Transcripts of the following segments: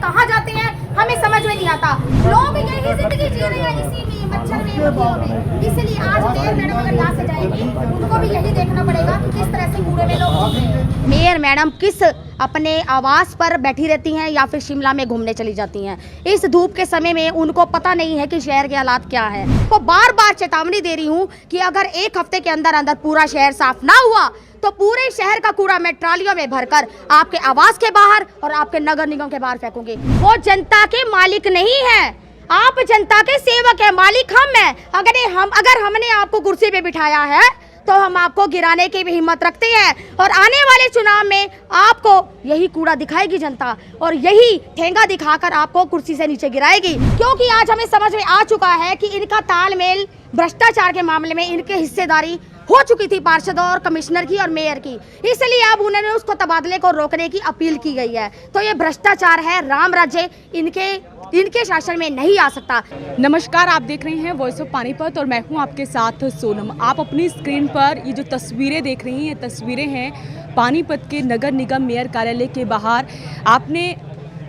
कहाँ जाते हैं हमें समझ में नहीं आता। लोग यही जिंदगी जी रहे हैं इसी में, मच्छर में, मक्खियों में। इसलिए आज मेयर मैडम अगर यहाँ से जाएंगी उनको भी यही देखना पड़ेगा कि किस तरह से कूड़े में लोग। मेयर मैडम किस अपने आवास पर बैठी रहती हैं या फिर शिमला में घूमने चली जाती हैं। इस धूप के समय में उनको पता नहीं है कि शहर के हालात क्या है। तो बार बार चेतावनी दे रही हूँ कि अगर एक हफ्ते के अंदर अंदर पूरा शहर साफ ना हुआ तो पूरे शहर का कूड़ा मैं ट्रालियों में भरकर आपके आवास के बाहर और आपके नगर निगम के बाहर फेंकूंगी। वो जनता के मालिक नहीं है, आप जनता के सेवक है, मालिक हम हैं। अगर हमने आपको कुर्सी पे बिठाया है तो हम आपको गिराने की भी हिम्मत रखते हैं और आने वाले चुनाव में आपको यही कूड़ा दिखाएगी जनता और यही ठेंगा दिखाकर आपको कुर्सी से नीचे गिराएगी। क्योंकि आज हमें समझ में आ चुका है कि इनका तालमेल भ्रष्टाचार के मामले में इनके हिस्सेदारी हो चुकी थी पार्षदों और कमिश्नर की और मेयर की, इसलिए अब उन्होंने उसको तबादले को रोकने की अपील की गई है। तो ये भ्रष्टाचार है, राम राज्य इनके शासन में नहीं आ सकता। नमस्कार, आप देख रहे हैं वॉइस ऑफ पानीपत और मैं हूं आपके साथ सोनम। आप अपनी स्क्रीन पर ये जो तस्वीरें देख रही हैं, ये तस्वीरें हैं पानीपत के नगर निगम मेयर कार्यालय के बाहर। आपने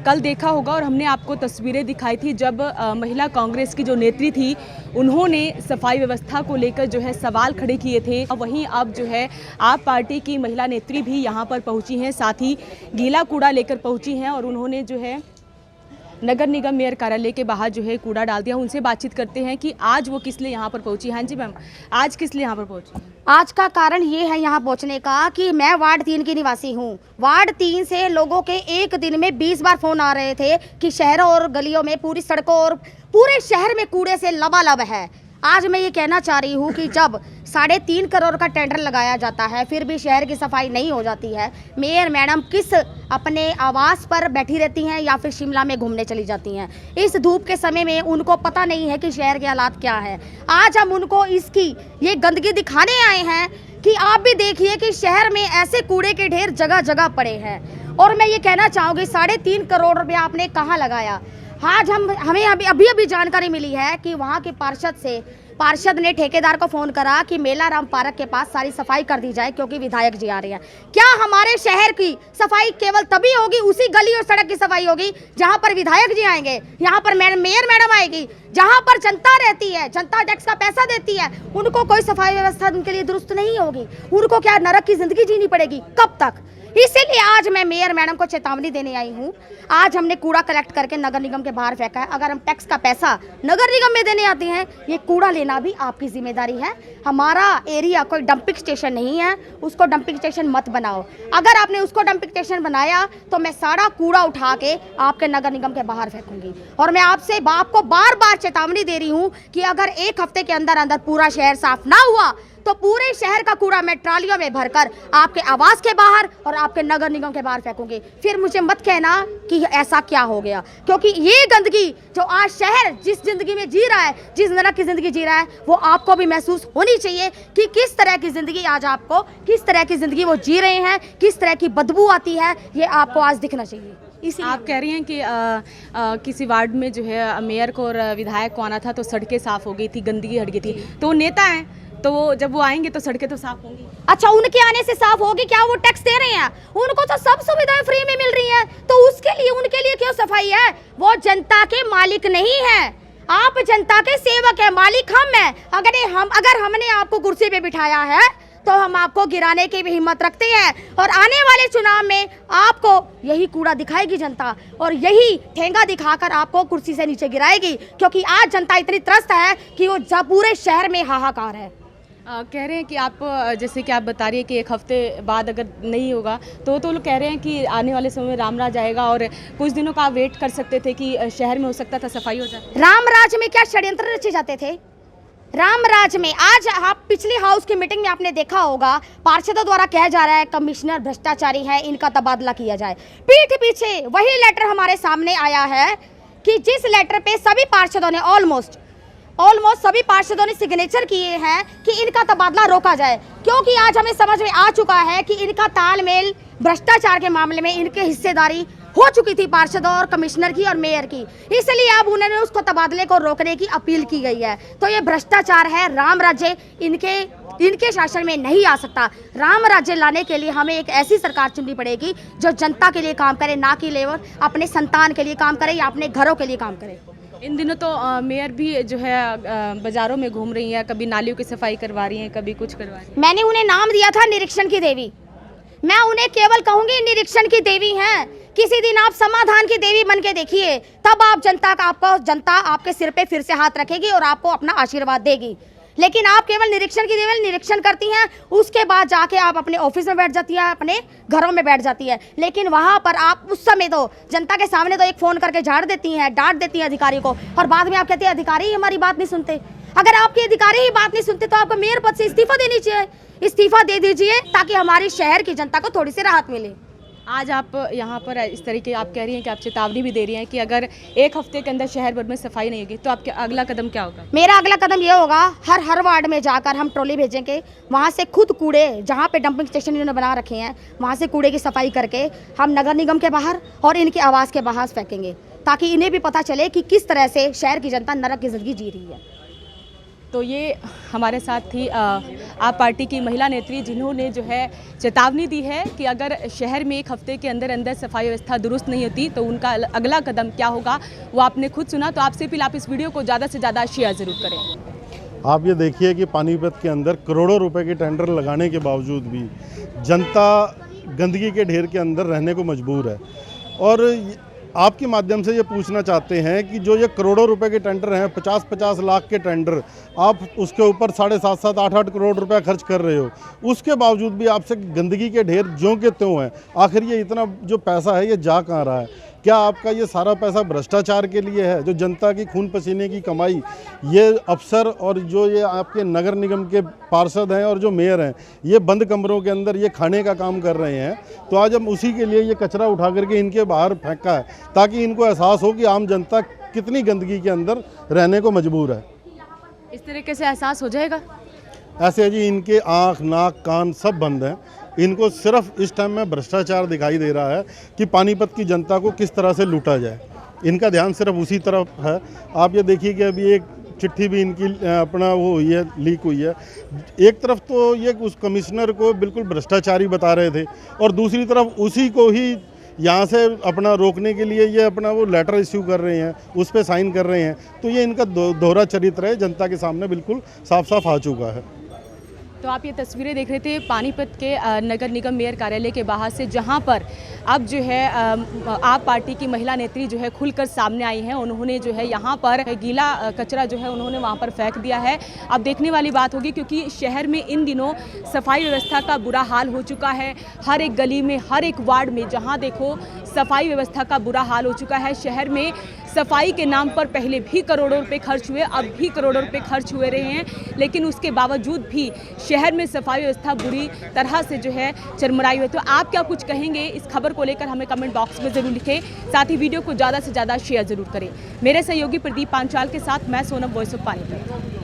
कल देखा होगा और हमने आपको तस्वीरें दिखाई थी जब महिला कांग्रेस की जो नेत्री थी उन्होंने सफाई व्यवस्था को लेकर जो है सवाल खड़े किए थे। वहीं अब जो है आप पार्टी की महिला नेत्री भी यहाँ पर पहुँची हैं, साथ ही गीला कूड़ा लेकर पहुँची हैं और उन्होंने जो है नगर निगम मेयर कार्यालय के बाहर जो है कूड़ा डाल दिया। उनसे बातचीत करते हैं कि आज वो किस लिए यहाँ पर पहुँची। हाँ जी मैम, आज किस लिए यहाँ पर पहुँची? आज का कारण ये है यहाँ पहुँचने का कि मैं वार्ड 3 की निवासी हूँ। वार्ड 3 से लोगों के एक दिन में 20 बार फोन आ रहे थे कि शहरों और गलियों में, पूरी सड़कों और पूरे शहर में कूड़े से लबालब है। आज मैं ये कहना चाह रही हूँ कि जब 3.5 करोड़ का टेंडर लगाया जाता है फिर भी शहर की सफाई नहीं हो जाती है। मेयर मैडम किस अपने आवास पर बैठी रहती हैं या फिर शिमला में घूमने चली जाती हैं। इस धूप के समय में उनको पता नहीं है कि शहर के हालात क्या है। आज हम उनको इसकी ये गंदगी दिखाने आए हैं कि आप भी देखिए कि शहर में ऐसे कूड़े के ढेर जगह जगह पड़े हैं। और मैं ये कहना चाहूँगी 3.5 करोड़ रुपया आपने कहाँ लगाया। आज हमें अभी जानकारी मिली है कि वहाँ के पार्षद ने ठेकेदार को फोन करा कि मेलाराम पार्क के पास सारी सफाई कर दी जाए क्योंकि विधायक जी आ रहे हैं। क्या हमारे शहर की सफाई केवल तभी होगी, उसी गली और सड़क की सफाई होगी जहां पर विधायक जी आएंगे, यहाँ पर मेयर मैडम आएगी, जहां पर जनता रहती है, जनता टैक्स का पैसा देती है, उनको कोई सफाई व्यवस्था उनके लिए दुरुस्त नहीं होगी। उनको क्या नरक की जिंदगी जीनी पड़ेगी, कब तक? इसीलिए आज मैं मेयर मैडम को चेतावनी देने आई हूँ। आज हमने कूड़ा कलेक्ट करके नगर निगम के बाहर फेंका है। अगर हम टैक्स का पैसा नगर निगम में देने आते हैं, ये कूड़ा लेना भी आपकी जिम्मेदारी है। हमारा एरिया कोई डंपिंग स्टेशन नहीं है, उसको डंपिंग स्टेशन मत बनाओ। अगर आपने उसको डंपिंग स्टेशन बनाया तो मैं सारा कूड़ा उठा के आपके नगर निगम के बाहर फेंकूंगी। और मैं आपको बार बार चेतावनी दे रही हूँ कि अगर एक हफ्ते के अंदर अंदर पूरा शहर साफ ना हुआ तो पूरे शहर का कूड़ा मैं ट्रालियों में भरकर आपके आवास के बाहर और आपके नगर निगम के बाहर फेंकूंगी। फिर मुझे मत कहना कि ऐसा क्या हो गया, क्योंकि ये गंदगी जो आज शहर जिस जिंदगी में जी रहा है, जिस नरक की जिंदगी जी रहा है, वो आपको भी महसूस होनी चाहिए कि किस तरह की जिंदगी आज आपको, किस तरह की जिंदगी वो जी रहे हैं, किस तरह की बदबू आती है, ये आपको आज दिखना चाहिए। इसी आप कह रही हैं कि किसी वार्ड में जो है मेयर को और विधायक को आना था तो सड़कें साफ हो गई थी, गंदगी हट गई थी, तो वो नेता हैं तो जब वो आएंगे तो सड़कें तो साफ होंगी। अच्छा, उनके आने से साफ होगी क्या? वो टैक्स दे रहे हैं, उनको तो सब सुविधाएं फ्री में मिल रही हैं, तो उनके लिए क्यों सफाई है? वो जनता के मालिक नहीं है, आप जनता के सेवक है, मालिक हम हैं। अगर हमने आपको कुर्सी पे बिठाया है तो हम आपको गिराने की भी हिम्मत रखते हैं और आने वाले चुनाव में आपको यही कूड़ा दिखाएगी जनता और यही ठेंगा दिखाकर आपको कुर्सी से नीचे गिराएगी। क्योंकि आज जनता इतनी त्रस्त है कि वो पूरे शहर में हाहाकार है। कह रहे हैं कि आप, जैसे कि आप बता रही है कि एक हफ्ते बाद अगर नहीं होगा तो लोग कह रहे हैं कि आने वाले समय में रामराज आएगा और कुछ दिनों का आप वेट कर सकते थे कि शहर में हो सकता था सफाई हो जाए। रामराज में क्या षड्यंत्र रचे जाते थे? रामराज में आज आप पिछली हाउस की मीटिंग में आपने देखा होगा, पार्षदों द्वारा कहा जा रहा है कमिश्नर भ्रष्टाचारी है, इनका तबादला किया जाए। पीठ पीछे वही लेटर हमारे सामने आया है कि जिस लेटर पे सभी पार्षदों ने ऑलमोस्ट सभी पार्षदों ने सिग्नेचर किए हैं कि इनका तबादला रोका जाए। क्योंकि आज हमें समझ में आ चुका है कि इनका तालमेल भ्रष्टाचार के मामले में, इनके हिस्सेदारी हो चुकी थी पार्षद और कमिश्नर की और मेयर की, इसलिए अब उन्होंने उसको तबादले को रोकने की अपील की गई है। तो ये भ्रष्टाचार है, राम राज्य इनके शासन में नहीं आ सकता। राम राज्य लाने के लिए हमें एक ऐसी सरकार चुननी पड़ेगी जो जनता के लिए काम करे, ना कि लेवर अपने संतान के लिए काम करे या अपने घरों के लिए काम करे। इन दिनों तो मेयर भी जो है बाज़ारों में घूम रही हैं, कभी नालियों की सफाई करवा रही हैं, कभी कुछ करवा रही हैं। मैंने उन्हें नाम दिया था निरीक्षण की देवी, मैं उन्हें केवल कहूंगी निरीक्षण की देवी हैं। किसी दिन आप समाधान की देवी बन के देखिए, तब आप जनता आपके सिर पे फिर से हाथ रखेगी और आपको अपना आशीर्वाद देगी। लेकिन आप केवल निरीक्षण की देवी निरीक्षण करती हैं, उसके बाद जाके आप अपने ऑफिस में बैठ जाती है, अपने घरों में बैठ जाती है। लेकिन वहां पर आप उस समय तो जनता के सामने तो एक फोन करके झाड़ देती हैं, डांट देती हैं अधिकारी को, और बाद में आप कहती हैं अधिकारी ही हमारी बात नहीं सुनते। अगर आपके अधिकारी ही बात नहीं सुनते तो आपको मेयर पद से इस्तीफा देनी चाहिए, इस्तीफा दे दीजिए ताकि हमारी शहर की जनता को थोड़ी सी राहत मिले। आज आप यहाँ पर इस तरीके आप कह रही हैं कि आप चेतावनी भी दे रही हैं कि अगर एक हफ्ते के अंदर शहर भर में सफाई नहीं होगी तो आपका अगला कदम क्या होगा? मेरा अगला कदम ये होगा, हर वार्ड में जाकर हम ट्रॉली भेजेंगे, वहाँ से खुद कूड़े जहाँ पे डंपिंग स्टेशन इन्होंने बना रखे हैं वहाँ से कूड़े की सफाई करके हम नगर निगम के बाहर और इनके आवास के बाहर फेंकेंगे, ताकि इन्हें भी पता चले कि किस तरह से शहर की जनता नरक की जिंदगी जी रही है। तो ये हमारे साथ थी आप पार्टी की महिला नेत्री, जिन्होंने जो है चेतावनी दी है कि अगर शहर में एक हफ्ते के अंदर अंदर सफाई व्यवस्था दुरुस्त नहीं होती तो उनका अगला कदम क्या होगा वो आपने खुद सुना। तो आपसे अपील, आप इस वीडियो को ज़्यादा से ज़्यादा शेयर ज़रूर करें। आप ये देखिए कि पानीपत के अंदर करोड़ों रुपए के टेंडर लगाने के बावजूद भी जनता गंदगी के ढेर के अंदर रहने को मजबूर है। और आपके माध्यम से ये पूछना चाहते हैं कि जो ये करोड़ों रुपए के टेंडर हैं, 50-50 लाख के टेंडर, आप उसके ऊपर 7.5-7, 8-8 करोड़ रुपया खर्च कर रहे हो, उसके बावजूद भी आपसे गंदगी के ढेर ज्यों के त्यों हैं। आखिर ये इतना जो पैसा है ये जा कहाँ रहा है? क्या आपका ये सारा पैसा भ्रष्टाचार के लिए है? जो जनता की खून पसीने की कमाई ये अफसर और जो ये आपके नगर निगम के पार्षद हैं और जो मेयर हैं, ये बंद कमरों के अंदर ये खाने का काम कर रहे हैं। तो आज हम उसी के लिए ये कचरा उठा करके इनके बाहर फेंका है, ताकि इनको एहसास हो कि आम जनता कितनी गंदगी के अंदर रहने को मजबूर है। इस तरीके से एहसास हो जाएगा? ऐसे जी इनके आँख, नाक, कान सब बंद हैं। इनको सिर्फ इस टाइम में भ्रष्टाचार दिखाई दे रहा है कि पानीपत की जनता को किस तरह से लूटा जाए। इनका ध्यान सिर्फ उसी तरफ है। आप ये देखिए कि अभी एक चिट्ठी भी इनकी अपना वो हुई है, लीक हुई है। एक तरफ तो ये उस कमिश्नर को बिल्कुल भ्रष्टाचारी बता रहे थे और दूसरी तरफ उसी को ही यहाँ से अपना रोकने के लिए ये अपना वो लेटर इश्यू कर रहे हैं, उस पर साइन कर रहे हैं। तो ये इनका दोहरा चरित्र है, जनता के सामने बिल्कुल साफ साफ आ चुका है। तो आप ये तस्वीरें देख रहे थे पानीपत के नगर निगम मेयर कार्यालय के बाहर से, जहां पर अब जो है आप पार्टी की महिला नेत्री जो है खुलकर सामने आई हैं। उन्होंने जो है यहां पर गीला कचरा जो है उन्होंने वहां पर फेंक दिया है। अब देखने वाली बात होगी, क्योंकि शहर में इन दिनों सफाई व्यवस्था का बुरा हाल हो चुका है। हर एक गली में, हर एक वार्ड में जहाँ देखो सफाई व्यवस्था का बुरा हाल हो चुका है। शहर में सफाई के नाम पर पहले भी करोड़ों रुपए खर्च हुए, अब भी करोड़ों रुपए खर्च हुए रहे हैं, लेकिन उसके बावजूद भी शहर में सफाई व्यवस्था बुरी तरह से जो है चरमराई हुई। तो आप क्या कुछ कहेंगे इस खबर को लेकर, हमें कमेंट बॉक्स में जरूर लिखें। साथ ही वीडियो को ज़्यादा से ज़्यादा शेयर जरूर करें। मेरे सहयोगी प्रदीप पांचाल के साथ मैं सोनम, वॉइस ऑफ पानीपत।